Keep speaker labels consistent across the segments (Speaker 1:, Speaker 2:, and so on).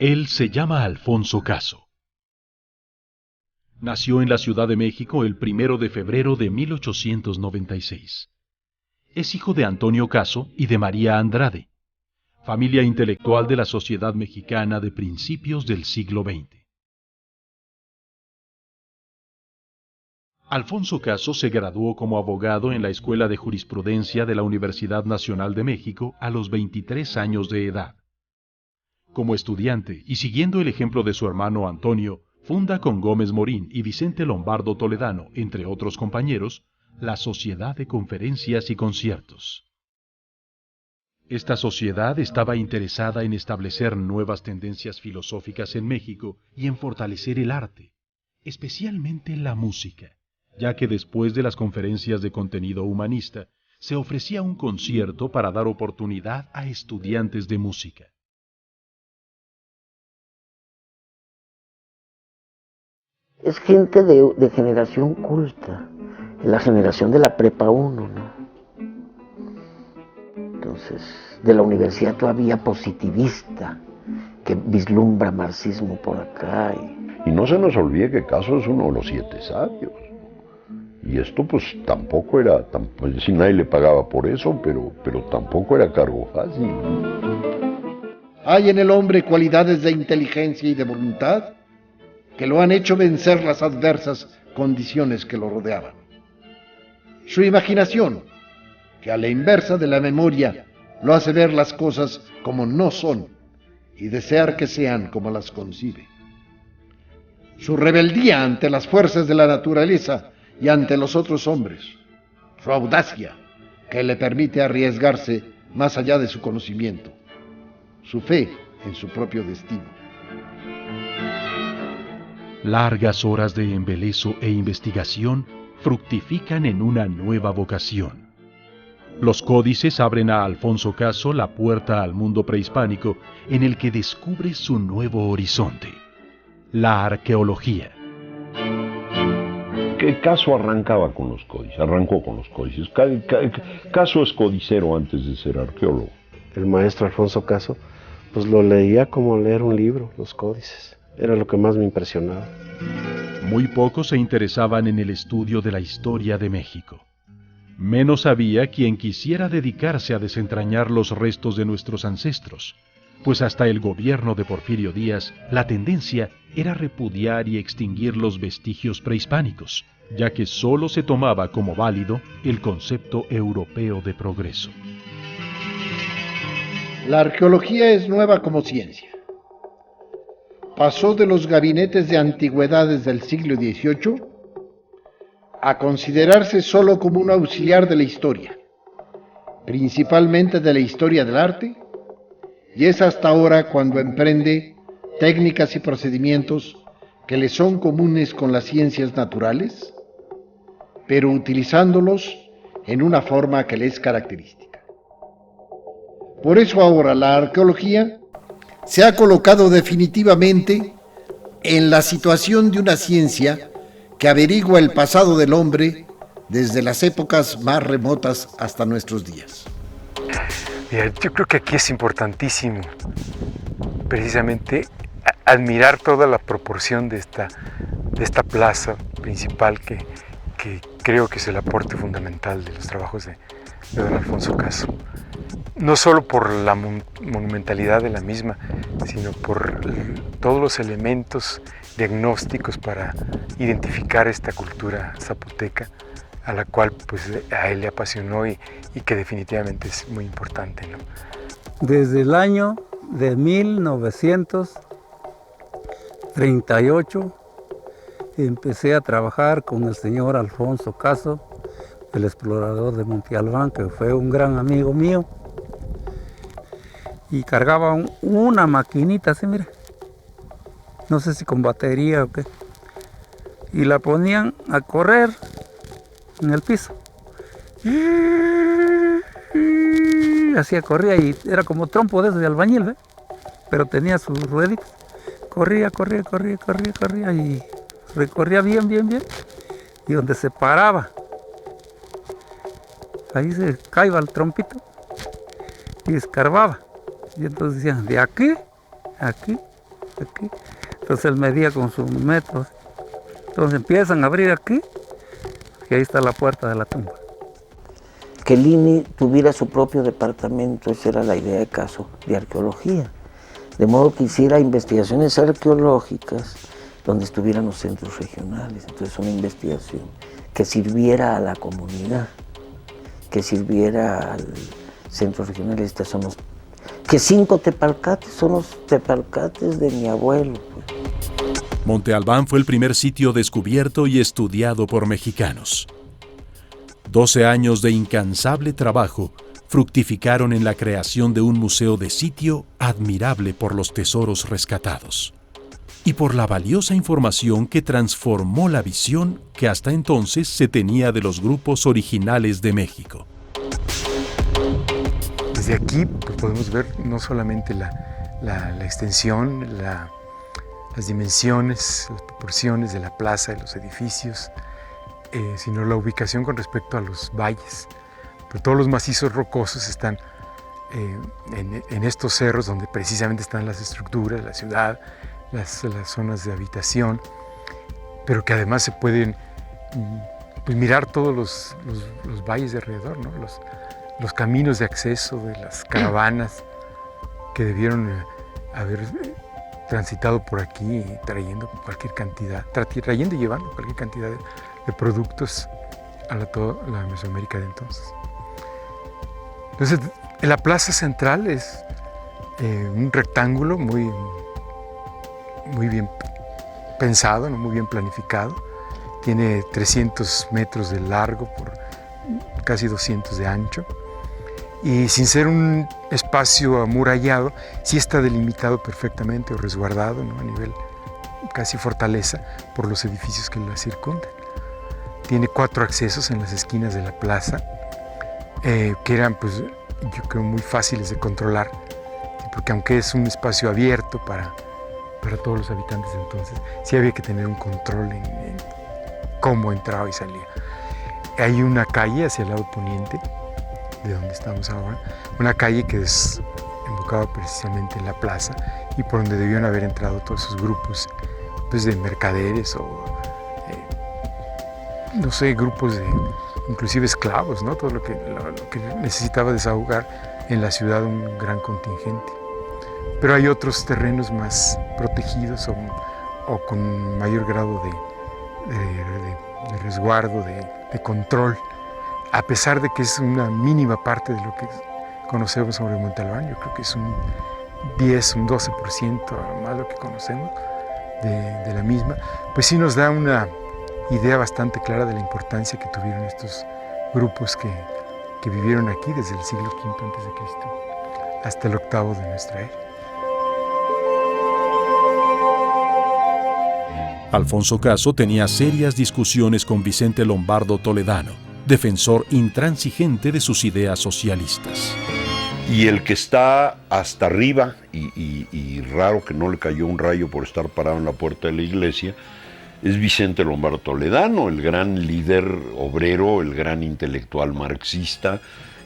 Speaker 1: Él se llama Alfonso Caso. Nació en la Ciudad de México el 1 de febrero de 1896. Es hijo de Antonio Caso y de María Andrade, familia intelectual de la sociedad mexicana de principios del siglo XX. Alfonso Caso se graduó como abogado en la Escuela de Jurisprudencia de la Universidad Nacional de México a los 23 años de edad. Como estudiante, y siguiendo el ejemplo de su hermano Antonio, funda con Gómez Morín y Vicente Lombardo Toledano, entre otros compañeros, la Sociedad de Conferencias y Conciertos. Esta sociedad estaba interesada en establecer nuevas tendencias filosóficas en México y en fortalecer el arte, especialmente la música, ya que después de las conferencias de contenido humanista, se ofrecía un concierto para dar oportunidad a estudiantes de música.
Speaker 2: Es gente de generación culta, la generación de la prepa 1, ¿no? Entonces, de la universidad todavía positivista, que vislumbra marxismo por acá.
Speaker 3: Y no se nos olvide que Caso es uno de los 7 sabios. Y esto pues tampoco era, pues, si nadie le pagaba por eso, pero tampoco era cargo fácil.
Speaker 4: Hay en el hombre cualidades de inteligencia y de voluntad que lo han hecho vencer las adversas condiciones que lo rodeaban. Su imaginación, que a la inversa de la memoria lo hace ver las cosas como no son y desear que sean como las concibe. Su rebeldía ante las fuerzas de la naturaleza y ante los otros hombres. Su audacia, que le permite arriesgarse más allá de su conocimiento. Su fe en su propio destino.
Speaker 1: Largas horas de embelezo e investigación fructifican en una nueva vocación. Los códices abren a Alfonso Caso la puerta al mundo prehispánico en el que descubre su nuevo horizonte, la arqueología.
Speaker 3: Que Caso arrancaba con los códices, arrancó con los códices. Caso es codicero antes de ser arqueólogo.
Speaker 5: El maestro Alfonso Caso, pues lo leía como leer un libro, los códices. Era lo que más me impresionaba.
Speaker 1: Muy pocos se interesaban en el estudio de la historia de México. Menos había quien quisiera dedicarse a desentrañar los restos de nuestros ancestros, pues hasta el gobierno de Porfirio Díaz la tendencia era repudiar y extinguir los vestigios prehispánicos, ya que solo se tomaba como válido el concepto europeo de progreso.
Speaker 4: La arqueología es nueva como ciencia. Pasó de los gabinetes de antigüedades del siglo XVIII a considerarse solo como un auxiliar de la historia, principalmente de la historia del arte, y es hasta ahora cuando emprende técnicas y procedimientos que le son comunes con las ciencias naturales, pero utilizándolos en una forma que le es característica. Por eso ahora la arqueología se ha colocado definitivamente en la situación de una ciencia que averigua el pasado del hombre desde las épocas más remotas hasta nuestros días.
Speaker 6: Mira, yo creo que aquí es importantísimo precisamente admirar toda la proporción de esta plaza principal que creo que es el aporte fundamental de los trabajos de don Alfonso Caso. No solo por la monumentalidad de la misma, sino por todos los elementos diagnósticos para identificar esta cultura zapoteca, a la cual pues a él le apasionó y que definitivamente es muy importante, ¿no?
Speaker 7: Desde el año de 1938 empecé a trabajar con el señor Alfonso Caso, el explorador de Monte Albán, que fue un gran amigo mío, y cargaba una maquinita así, mire, no sé si con batería o qué, y la ponían a correr en el piso. Así corría y era como trompo de esos de albañil, ¿ve? Pero tenía sus rueditas. Corría y recorría bien. Y donde se paraba, ahí se caía el trompito y escarbaba. Y entonces decían, de aquí aquí. Entonces él medía con sus metros. Entonces empiezan a abrir aquí, y ahí está la puerta de la tumba.
Speaker 2: Que Lini tuviera su propio departamento, esa era la idea de Caso, de arqueología. De modo que hiciera investigaciones arqueológicas donde estuvieran los centros regionales. Entonces una investigación que sirviera a la comunidad, que sirviera al centro regional. Estos son los... Que 5 tepalcates son los tepalcates de mi abuelo.
Speaker 1: Monte Albán fue el primer sitio descubierto y estudiado por mexicanos. 12 años de incansable trabajo fructificaron en la creación de un museo de sitio admirable por los tesoros rescatados y por la valiosa información que transformó la visión que hasta entonces se tenía de los grupos originales de México.
Speaker 6: Desde aquí pues, podemos ver no solamente la extensión, las dimensiones, las proporciones de la plaza, de los edificios, sino la ubicación con respecto a los valles. Pero todos los macizos rocosos están en estos cerros donde precisamente están las estructuras, la ciudad, las zonas de habitación, pero que además se pueden pues, mirar todos los valles de alrededor, ¿no? Los caminos de acceso de las caravanas que debieron haber transitado por aquí trayendo cualquier cantidad, trayendo y llevando cualquier cantidad de productos a toda la Mesoamérica de entonces. Entonces, la plaza central es un rectángulo muy bien pensado, ¿no? Muy bien planificado. Tiene 300 metros de largo por casi 200 de ancho. Y sin ser un espacio amurallado, sí está delimitado perfectamente o resguardado, ¿no? A nivel casi fortaleza por los edificios que la circundan. Tiene 4 accesos en las esquinas de la plaza, que eran, pues, yo creo, muy fáciles de controlar, porque aunque es un espacio abierto para todos los habitantes de entonces, sí había que tener un control en cómo entraba y salía. Hay una calle hacia el lado poniente, de donde estamos ahora, una calle que embocaba precisamente en la plaza y por donde debían haber entrado todos esos grupos pues, de mercaderes o no sé, grupos de inclusive esclavos, ¿no? Todo lo que necesitaba desahogar en la ciudad un gran contingente. Pero hay otros terrenos más protegidos o con mayor grado de resguardo, de control, a pesar de que es una mínima parte de lo que conocemos sobre Monte Albán. Yo creo que es un 10, un 12% más lo que conocemos de la misma, pues sí nos da una idea bastante clara de la importancia que tuvieron estos grupos que vivieron aquí desde el siglo V a.C. hasta el VIII de nuestra era.
Speaker 1: Alfonso Caso tenía serias discusiones con Vicente Lombardo Toledano, defensor intransigente de sus ideas socialistas.
Speaker 3: Y el que está hasta arriba, y raro que no le cayó un rayo por estar parado en la puerta de la iglesia, es Vicente Lombardo Toledano, el gran líder obrero, el gran intelectual marxista,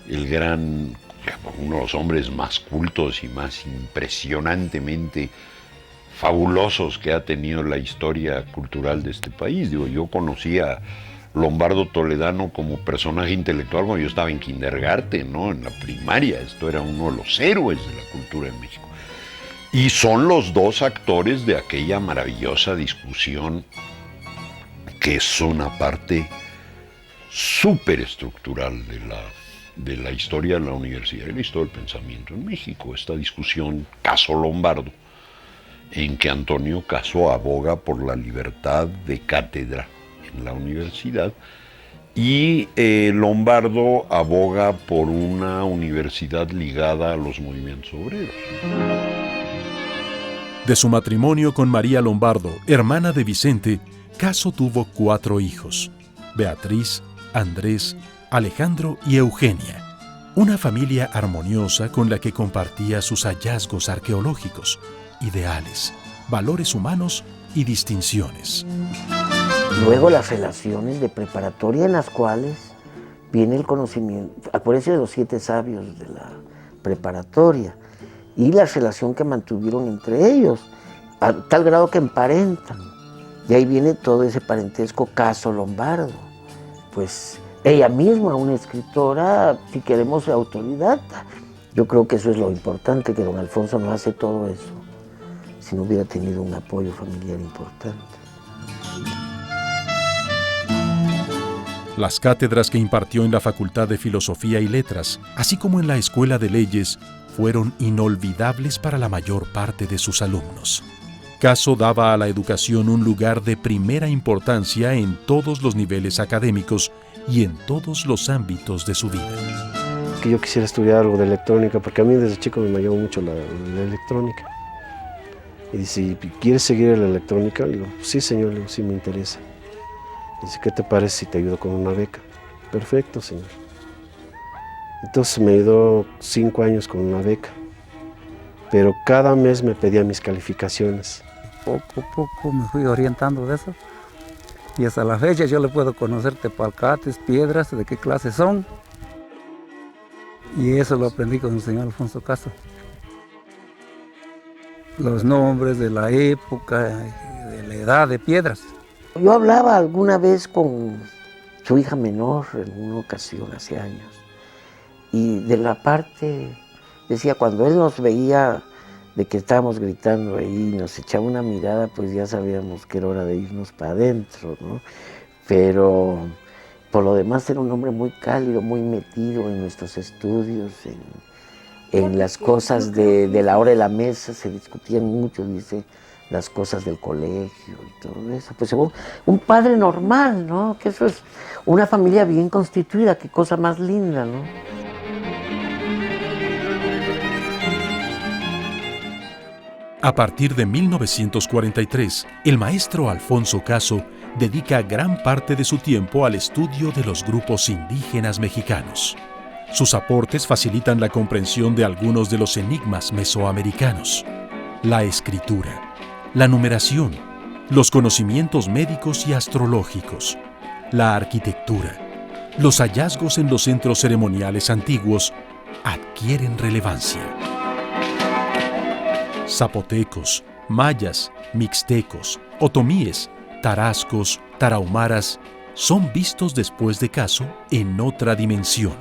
Speaker 3: uno de los hombres más cultos y más impresionantemente fabulosos que ha tenido la historia cultural de este país. Digo, yo conocí a Lombardo Toledano como personaje intelectual cuando yo estaba en kindergarten, ¿no? En la primaria. Esto era uno de los héroes de la cultura en México. Y son los dos actores de aquella maravillosa discusión que es una parte súper estructural de la historia de la universidad y la historia del pensamiento en México. Esta discusión Caso-Lombardo, en que Antonio Caso aboga por la libertad de cátedra en la universidad y Lombardo aboga por una universidad ligada a los movimientos obreros.
Speaker 1: De su matrimonio con María Lombardo, hermana de Vicente, Caso tuvo 4 hijos: Beatriz, Andrés, Alejandro y Eugenia. Una familia armoniosa con la que compartía sus hallazgos arqueológicos, ideales, valores humanos y distinciones.
Speaker 2: Luego las relaciones de preparatoria en las cuales viene el conocimiento. Acuérdense de los 7 sabios de la preparatoria y la relación que mantuvieron entre ellos. a tal grado que emparentan. Y ahí viene todo ese parentesco Caso-Lombardo. Pues ella misma, una escritora, si queremos, autodidacta. Yo creo que eso es lo importante, que don Alfonso no hace todo eso si no hubiera tenido un apoyo familiar importante.
Speaker 1: Las cátedras que impartió en la Facultad de Filosofía y Letras, así como en la Escuela de Leyes, fueron inolvidables para la mayor parte de sus alumnos. Caso daba a la educación un lugar de primera importancia en todos los niveles académicos y en todos los ámbitos de su vida.
Speaker 5: Que yo quisiera estudiar algo de electrónica, porque a mí desde chico me llamó mucho la electrónica. Y dice, ¿quieres seguir en la electrónica? Le digo, sí señor, le digo, sí me interesa. Dice, ¿qué te parece si te ayudo con una beca? Perfecto, señor. Entonces me ayudó 5 años con una beca, pero cada mes me pedía mis calificaciones.
Speaker 7: Poco a poco me fui orientando de eso. Y hasta la fecha yo le puedo conocer tepalcates, piedras, de qué clase son. Y eso lo aprendí con el señor Alfonso Caso. Los nombres de la época, de la edad de piedras.
Speaker 2: Yo hablaba alguna vez con su hija menor en una ocasión, hace años, y de la parte, decía, cuando él nos veía de que estábamos gritando ahí, nos echaba una mirada, pues ya sabíamos que era hora de irnos para adentro, ¿no? Pero por lo demás era un hombre muy cálido, muy metido en nuestros estudios, en las cosas de la hora de la mesa, se discutían mucho, dice, las cosas del colegio y todo eso. Pues un padre normal, ¿no? Que eso es una familia bien constituida, qué cosa más linda, ¿no?
Speaker 1: A partir de 1943, el maestro Alfonso Caso dedica gran parte de su tiempo al estudio de los grupos indígenas mexicanos. Sus aportes facilitan la comprensión de algunos de los enigmas mesoamericanos: la escritura, la numeración, los conocimientos médicos y astrológicos, la arquitectura. Los hallazgos en los centros ceremoniales antiguos adquieren relevancia. Zapotecos, mayas, mixtecos, otomíes, tarascos, tarahumaras son vistos después de Caso en otra dimensión.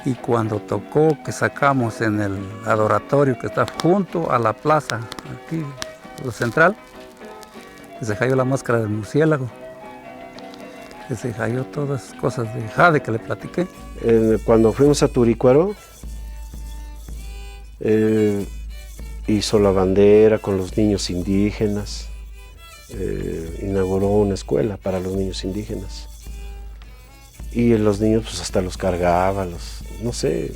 Speaker 7: Y cuando tocó que sacamos en el adoratorio que está junto a la plaza, aquí, lo central, que se cayó la máscara del murciélago, que se cayó todas las cosas de jade que le platiqué.
Speaker 5: Cuando fuimos a Turicuaro, hizo la bandera con los niños indígenas, inauguró una escuela para los niños indígenas. Y los niños pues hasta los cargaba, no sé,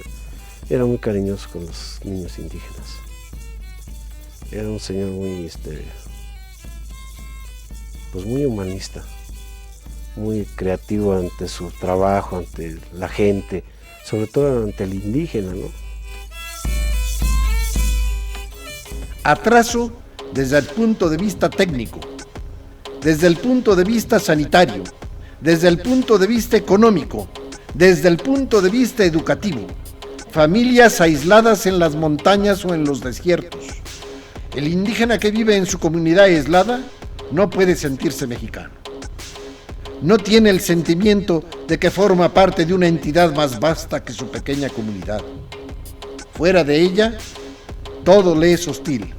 Speaker 5: era muy cariñoso con los niños indígenas. Era un señor muy, pues muy humanista, muy creativo ante su trabajo, ante la gente, sobre todo ante el indígena, ¿no?
Speaker 4: Atraso desde el punto de vista técnico, desde el punto de vista sanitario, desde el punto de vista económico, desde el punto de vista educativo. Familias aisladas en las montañas o en los desiertos. El indígena que vive en su comunidad aislada no puede sentirse mexicano. No tiene el sentimiento de que forma parte de una entidad más vasta que su pequeña comunidad. Fuera de ella, todo le es hostil.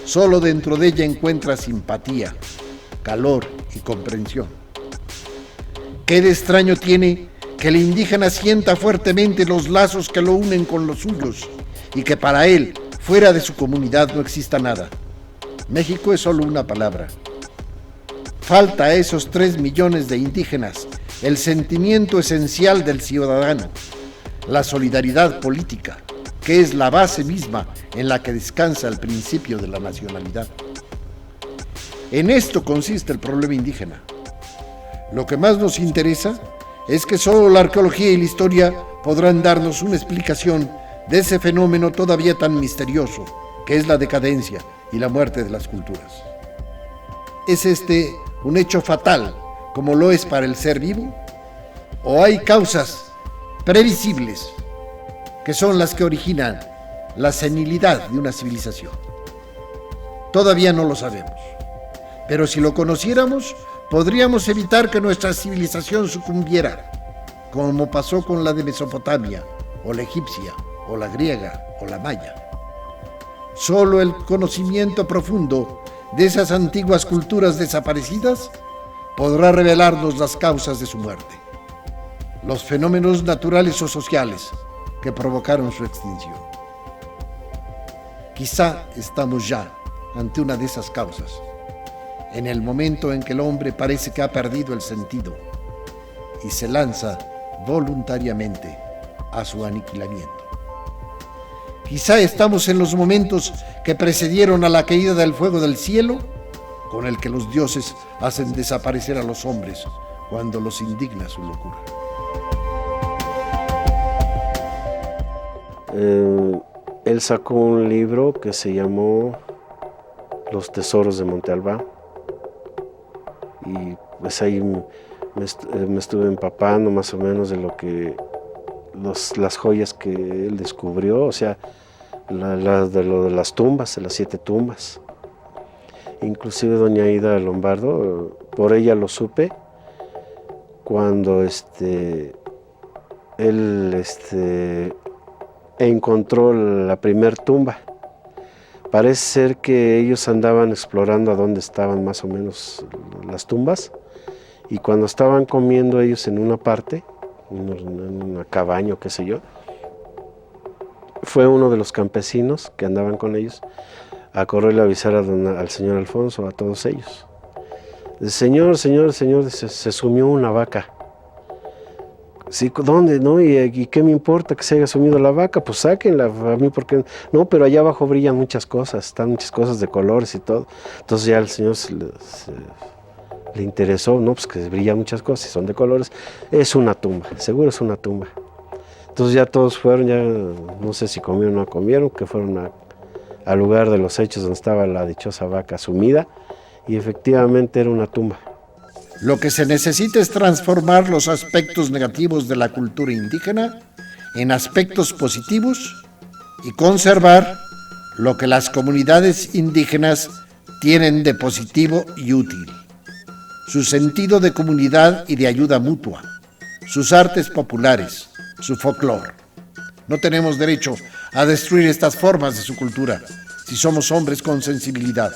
Speaker 4: Solo dentro de ella encuentra simpatía, calor y comprensión. ¿Qué de extraño tiene que el indígena sienta fuertemente los lazos que lo unen con los suyos y que para él, fuera de su comunidad, no exista nada? México es solo una palabra. Falta a esos 3 millones de indígenas el sentimiento esencial del ciudadano, la solidaridad política, que es la base misma en la que descansa el principio de la nacionalidad. En esto consiste el problema indígena. Lo que más nos interesa es que solo la arqueología y la historia podrán darnos una explicación de ese fenómeno todavía tan misterioso, que es la decadencia y la muerte de las culturas. ¿Es un hecho fatal, como lo es para el ser vivo? ¿O hay causas previsibles que son las que originan la senilidad de una civilización? Todavía no lo sabemos. Pero si lo conociéramos, podríamos evitar que nuestra civilización sucumbiera, como pasó con la de Mesopotamia, o la egipcia, o la griega, o la maya. Solo el conocimiento profundo de esas antiguas culturas desaparecidas podrá revelarnos las causas de su muerte, los fenómenos naturales o sociales que provocaron su extinción. Quizá estamos ya ante una de esas causas, en el momento en que el hombre parece que ha perdido el sentido y se lanza voluntariamente a su aniquilamiento. Quizá estamos en los momentos que precedieron a la caída del fuego del cielo, con el que los dioses hacen desaparecer a los hombres cuando los indigna su locura.
Speaker 5: Él sacó un libro que se llamó Los tesoros de Monte Albán, y pues ahí me estuve empapando más o menos de lo que las joyas que él descubrió, o sea, de lo de las tumbas, de las 7 tumbas. Inclusive doña Aida Lombardo, por ella lo supe cuando él encontró la primer tumba. Parece ser que ellos andaban explorando a dónde estaban más o menos las tumbas, y cuando estaban comiendo ellos en una parte, en una cabaña o qué sé yo, fue uno de los campesinos que andaban con ellos a correrle a avisar al señor Alfonso, a todos ellos. Dice, señor, se sumió una vaca. Sí, ¿dónde? ¿No? ¿Y qué me importa que se haya sumido la vaca? Pues sáquenla, a mí, ¿por qué? No, pero allá abajo brillan muchas cosas, están muchas cosas de colores y todo. Entonces ya el señor le interesó, ¿no? Pues que brillan muchas cosas y son de colores. Es una tumba, seguro es una tumba. Entonces ya todos fueron, ya no sé si comieron o no comieron, que fueron al lugar de los hechos donde estaba la dichosa vaca sumida, y efectivamente era una tumba.
Speaker 4: Lo que se necesita es transformar los aspectos negativos de la cultura indígena en aspectos positivos y conservar lo que las comunidades indígenas tienen de positivo y útil: su sentido de comunidad y de ayuda mutua, sus artes populares, su folclore. No tenemos derecho a destruir estas formas de su cultura si somos hombres con sensibilidad.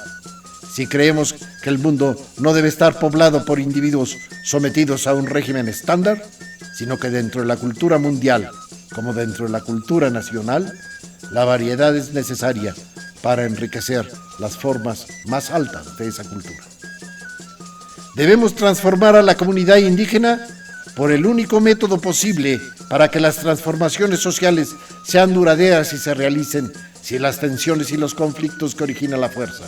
Speaker 4: Si creemos que el mundo no debe estar poblado por individuos sometidos a un régimen estándar, sino que dentro de la cultura mundial, como dentro de la cultura nacional, la variedad es necesaria para enriquecer las formas más altas de esa cultura. Debemos transformar a la comunidad indígena por el único método posible para que las transformaciones sociales sean duraderas y se realicen sin las tensiones y los conflictos que origina la fuerza.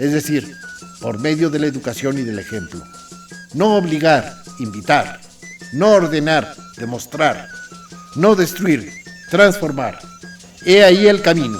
Speaker 4: Es decir, por medio de la educación y del ejemplo. No obligar, invitar. No ordenar, demostrar. No destruir, transformar. He ahí el camino.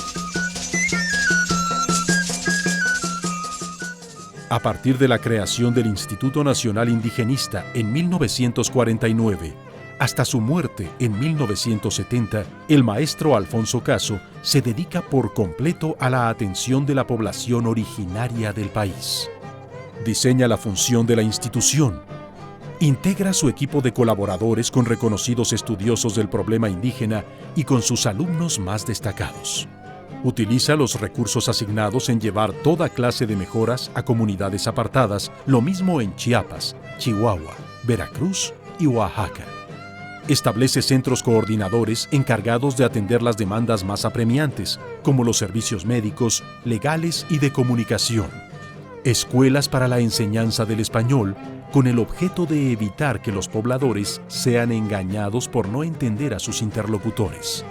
Speaker 1: A partir de la creación del Instituto Nacional Indigenista en 1949, hasta su muerte en 1970, el maestro Alfonso Caso se dedica por completo a la atención de la población originaria del país. Diseña la función de la institución. Integra su equipo de colaboradores con reconocidos estudiosos del problema indígena y con sus alumnos más destacados. Utiliza los recursos asignados en llevar toda clase de mejoras a comunidades apartadas, lo mismo en Chiapas, Chihuahua, Veracruz y Oaxaca. Establece centros coordinadores encargados de atender las demandas más apremiantes, como los servicios médicos, legales y de comunicación. Escuelas para la enseñanza del español, con el objeto de evitar que los pobladores sean engañados por no entender a sus interlocutores.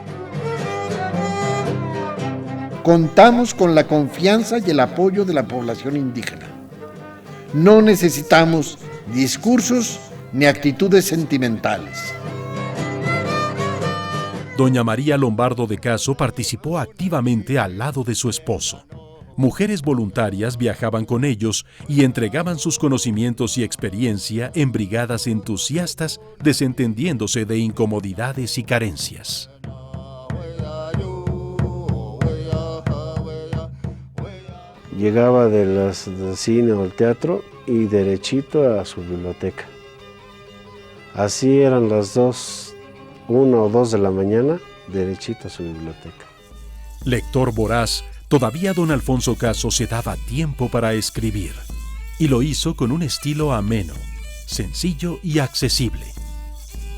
Speaker 4: Contamos con la confianza y el apoyo de la población indígena. No necesitamos discursos ni actitudes sentimentales.
Speaker 1: Doña María Lombardo de Caso participó activamente al lado de su esposo. Mujeres voluntarias viajaban con ellos y entregaban sus conocimientos y experiencia en brigadas entusiastas, desentendiéndose de incomodidades y carencias.
Speaker 5: llegaba del cine o del teatro y derechito a su biblioteca. Así eran las 2, 1 o 2 de la mañana, derechito a su biblioteca.
Speaker 1: Lector voraz, todavía don Alfonso Caso se daba tiempo para escribir, y lo hizo con un estilo ameno, sencillo y accesible.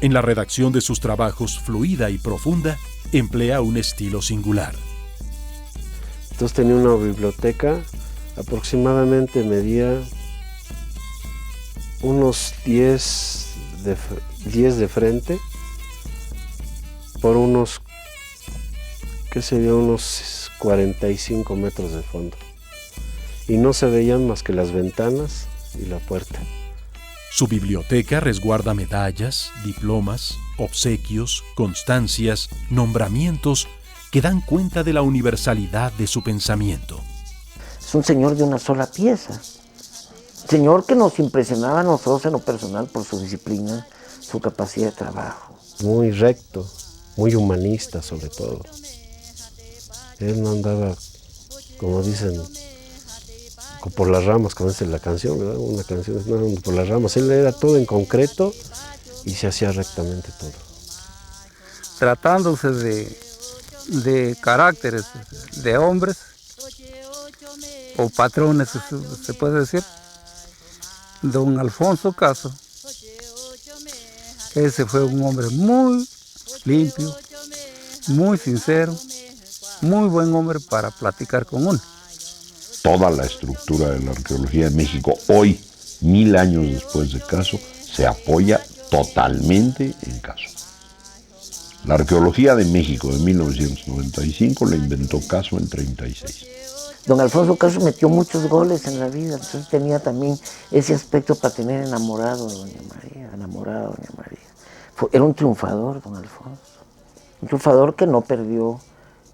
Speaker 1: En la redacción de sus trabajos, fluida y profunda, emplea un estilo singular.
Speaker 5: Entonces tenía una biblioteca, aproximadamente medía unos 10 de frente por unos, ¿qué sería? Unos 45 metros de fondo. Y no se veían más que las ventanas y la puerta.
Speaker 1: Su biblioteca resguarda medallas, diplomas, obsequios, constancias, nombramientos que dan cuenta de la universalidad de su pensamiento.
Speaker 2: Es un señor de una sola pieza. Señor que nos impresionaba a nosotros en lo personal por su disciplina, su capacidad de trabajo.
Speaker 5: Muy recto, muy humanista sobre todo. Él no andaba, como dicen, por las ramas, como dice la canción, ¿verdad? Una canción, no, por las ramas. Él era todo en concreto y se hacía rectamente todo.
Speaker 7: Tratándose de caracteres de hombres o patrones, se puede decir, don Alfonso Caso, ese fue un hombre muy limpio, muy sincero, muy buen hombre para platicar con uno.
Speaker 3: Toda la estructura de la arqueología de México hoy, 1000 años después de Caso, se apoya totalmente en Caso. La arqueología de México de 1995 la inventó Caso en 36.
Speaker 2: Don Alfonso Caso metió muchos goles en la vida, entonces tenía también ese aspecto para tener enamorado a doña María, enamorado a doña María. Era un triunfador, don Alfonso, un triunfador que no perdió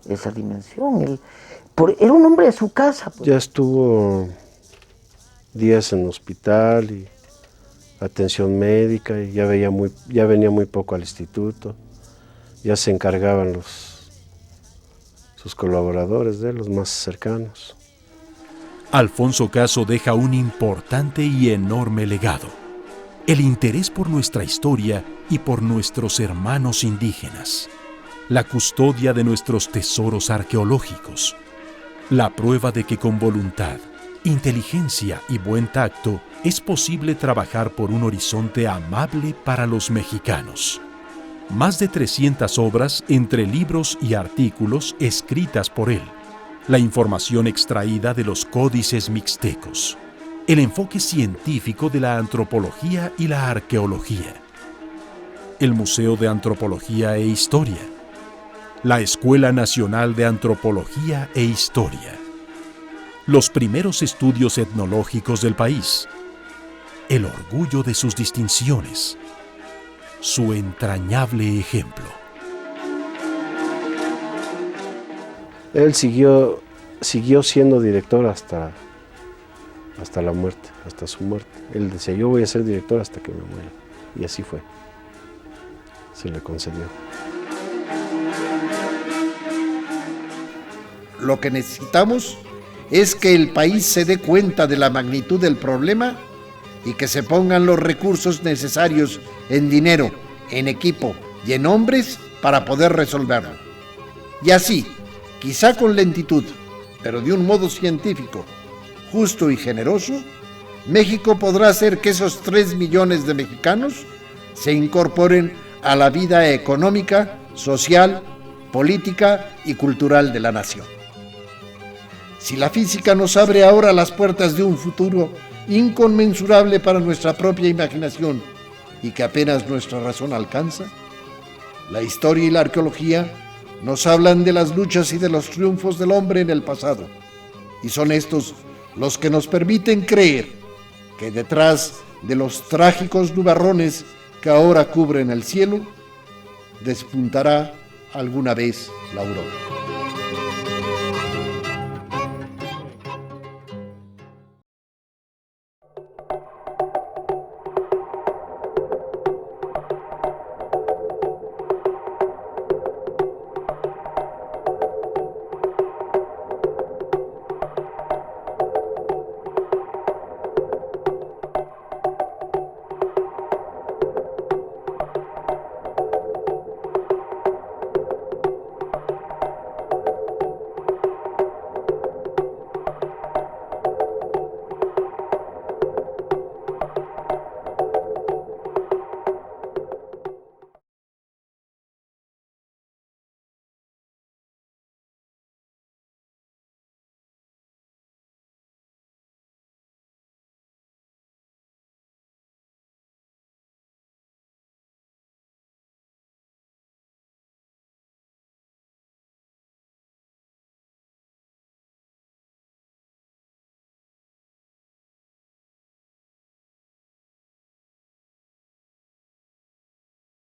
Speaker 2: esa dimensión. Era un hombre de su casa. Pues.
Speaker 5: Ya estuvo días en hospital y atención médica y ya venía muy poco al instituto. Ya se encargaban sus colaboradores de él, los más cercanos.
Speaker 1: Alfonso Caso deja un importante y enorme legado: el interés por nuestra historia y por nuestros hermanos indígenas, la custodia de nuestros tesoros arqueológicos, la prueba de que con voluntad, inteligencia y buen tacto es posible trabajar por un horizonte amable para los mexicanos. Más de 300 obras entre libros y artículos escritas por él, la información extraída de los códices mixtecos, el enfoque científico de la antropología y la arqueología, el Museo de Antropología e Historia, la Escuela Nacional de Antropología e Historia, los primeros estudios etnológicos del país, el orgullo de sus distinciones, su entrañable ejemplo.
Speaker 5: Él siguió siendo director hasta la muerte, hasta su muerte. Él decía, yo voy a ser director hasta que me muera. Y así fue. Se le concedió.
Speaker 4: Lo que necesitamos es que el país se dé cuenta de la magnitud del problema y que se pongan los recursos necesarios en dinero, en equipo y en hombres para poder resolverlo. Y así, quizá con lentitud, pero de un modo científico, justo y generoso, México podrá hacer que esos 3 millones de mexicanos se incorporen a la vida económica, social, política y cultural de la nación. Si la física nos abre ahora las puertas de un futuro inconmensurable para nuestra propia imaginación y que apenas nuestra razón alcanza, la historia y la arqueología nos hablan de las luchas y de los triunfos del hombre en el pasado, y son estos los que nos permiten creer que detrás de los trágicos nubarrones que ahora cubren el cielo, despuntará alguna vez la aurora.